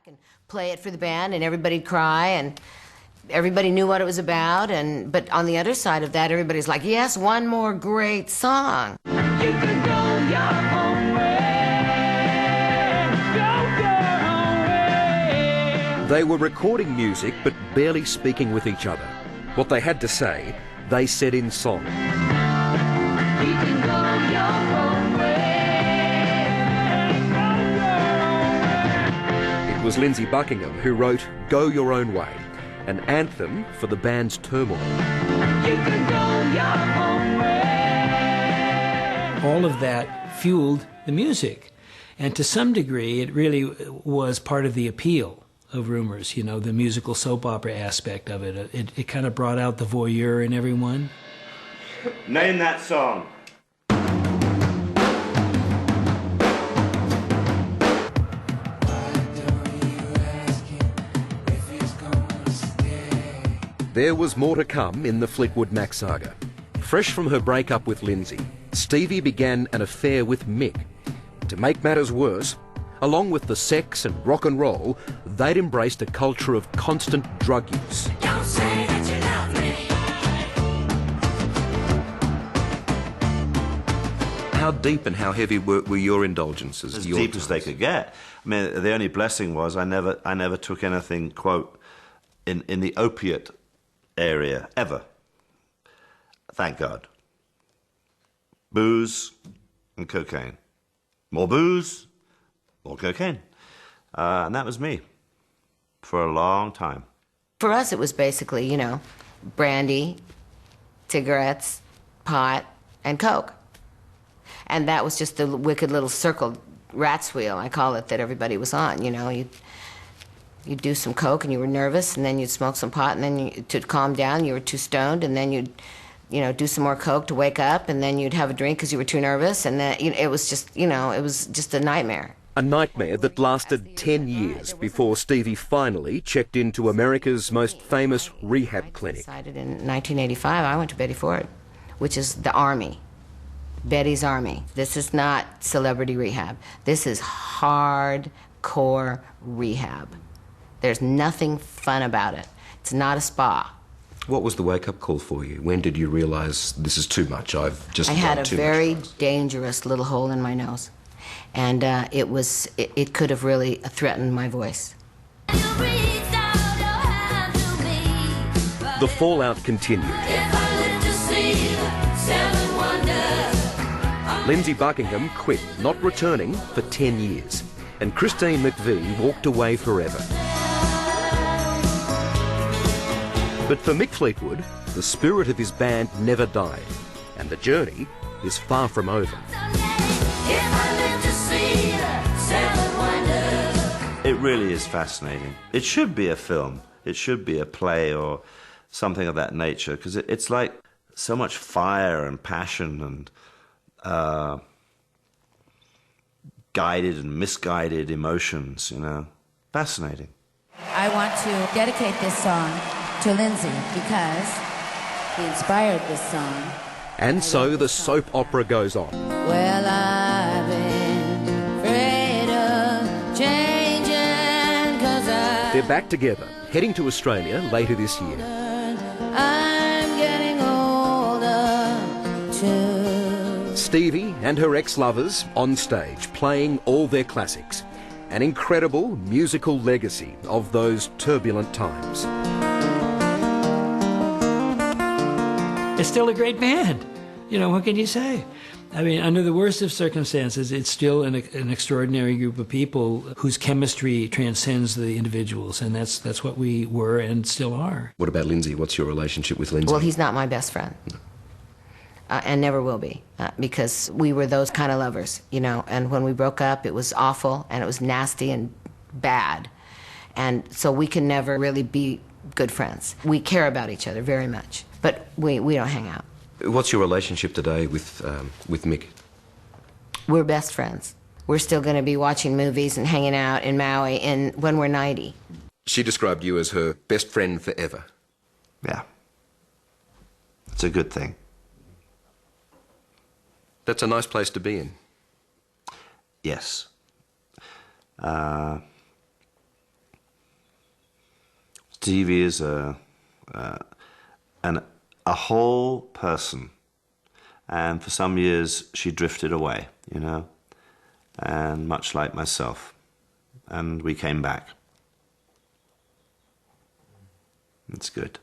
and play it for the band, and everybody'd cry, and everybody knew what it was about. But on the other side of that, everybody's like, yes, one more great song. You can go your own way. Go your own way. They were recording music, but barely speaking with each other. What they had to say, they said in song. You can go your own way. It was Lindsey Buckingham who wrote Go Your Own Way, an anthem for the band's turmoil. You can go your own way. All of that fueled the music. And to some degree, it really was part of the appeal of Rumours, you know, the musical soap opera aspect of it. It kind of brought out the voyeur in everyone. Name that song. There was more to come in the Fleetwood Mac saga. Fresh from her breakup with Lindsey, Stevie began an affair with Mick. To make matters worse, along with the sex and rock and roll, they'd embraced a culture of constant drug use. Don't say that you love me. How deep and how heavy were your indulgences? As deep as they could get. I mean, the only blessing was I never took anything, quote, in the opiate area, ever. Thank God. Booze and cocaine. More booze, more cocaine. And that was me for a long time. For us, it was basically, you know, brandy, cigarettes, pot, and Coke. And that was just the wicked little circle, rat's wheel, I call it, that everybody was on, you know. You'd do some Coke and you were nervous, and then you'd smoke some pot, and then to calm down, you were too stoned, and then you'd, you know, do some more Coke to wake up, and then you'd have a drink because you were too nervous, and then, you know, it was just, you know, it was just a nightmare. A nightmare that lasted 10 years before Stevie finally checked into America's most famous rehab clinic. I decided in 1985 I went to Betty Ford, which is the Army. Betty's Army. This is not celebrity rehab. This is hardcore rehab. There's nothing fun about it. It's not a spa. What was the wake-up call for you? When did you realise this is too much? I had a very dangerous little hole in my nose, and it could have really threatened my voice. The fallout continued. Lindsey Buckingham quit, not returning for 10 years, and Christine McVie walked away forever. But for Mick Fleetwood, the spirit of his band never died, and the journey is far from over. It really is fascinating. It should be a film. It should be a play or something of that nature, because it's like so much fire and passion and guided and misguided emotions, you know. Fascinating. I want to dedicate this song to Lindsey because he inspired this song. And so the soap opera goes on. Well, I've been afraid of changing 'cause They're back together, heading to Australia later this year. I'm getting older too. Stevie and her ex-lovers on stage, playing all their classics. An incredible musical legacy of those turbulent times. It's still a great band. You know, what can you say? I mean, under the worst of circumstances, it's still an extraordinary group of people whose chemistry transcends the individuals, and that's what we were and still are. What about Lindsey? What's your relationship with Lindsey? Well, he's not my best friend. And never will be, because we were those kind of lovers, you know, and when we broke up, it was awful, and it was nasty and bad, and so we can never really be good friends. We care about each other very much, but we don't hang out. What's your relationship today with Mick? We're best friends. We're still going to be watching movies and hanging out in Maui when we're 90. She described you as her best friend forever. Yeah. It's a good thing. That's a nice place to be in. Yes. Stevie is a whole person, and for some years she drifted away, you know, and much like myself, and we came back. It's good.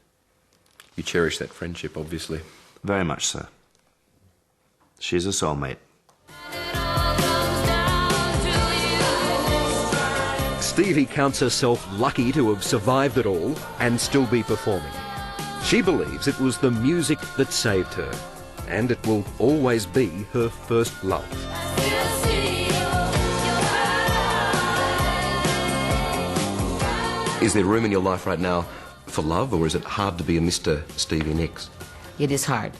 You cherish that friendship, obviously. Very much so. She's a soulmate. Stevie counts herself lucky to have survived it all and still be performing. She believes it was the music that saved her, and it will always be her first love. Is there room in your life right now for love, or is it hard to be a Mr. Stevie Nicks? It is hard.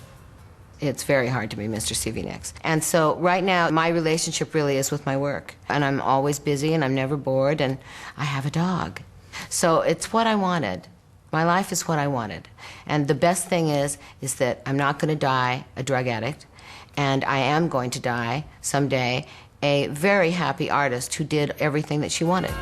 It's very hard to be Mr. Stevie Nicks. And so right now, my relationship really is with my work. And I'm always busy and I'm never bored, and I have a dog. So it's what I wanted. My life is what I wanted. And the best thing is that I'm not going to die a drug addict, and I am going to die someday a very happy artist who did everything that she wanted.